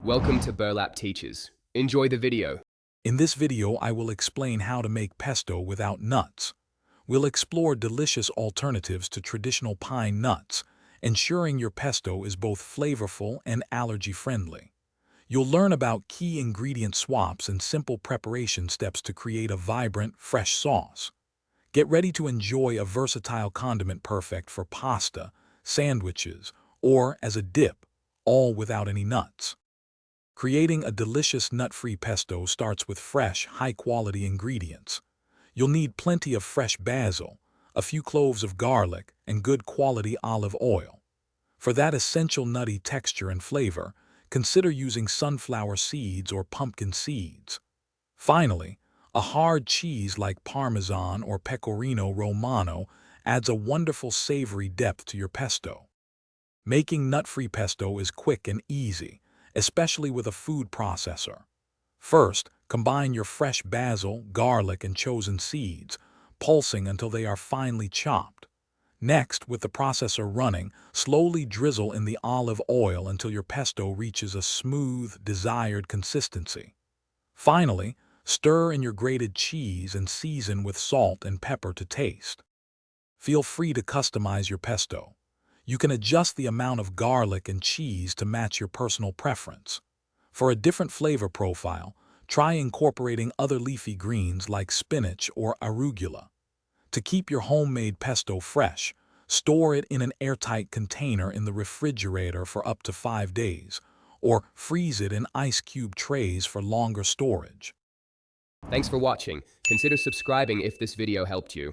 Welcome to Burlap Teachers. Enjoy the video. In this video, I will explain how to make pesto without nuts. We'll explore delicious alternatives to traditional pine nuts, ensuring your pesto is both flavorful and allergy-friendly. You'll learn about key ingredient swaps and simple preparation steps to create a vibrant, fresh sauce. Get ready to enjoy a versatile condiment perfect for pasta, sandwiches, or as a dip, all without any nuts. Creating a delicious nut-free pesto starts with fresh, high-quality ingredients. You'll need plenty of fresh basil, a few cloves of garlic, and good quality olive oil. For that essential nutty texture and flavor, consider using sunflower seeds or pumpkin seeds. Finally, a hard cheese like Parmesan or Pecorino Romano adds a wonderful savory depth to your pesto. Making nut-free pesto is quick and easy, especially with a food processor. First, combine your fresh basil, garlic, and chosen seeds, pulsing until they are finely chopped. Next, with the processor running, slowly drizzle in the olive oil until your pesto reaches a smooth, desired consistency. Finally, stir in your grated cheese and season with salt and pepper to taste. Feel free to customize your pesto. You can adjust the amount of garlic and cheese to match your personal preference. For a different flavor profile, try incorporating other leafy greens like spinach or arugula. To keep your homemade pesto fresh, store it in an airtight container in the refrigerator for up to 5 days, or freeze it in ice cube trays for longer storage. Thanks for watching. Consider subscribing if this video helped you.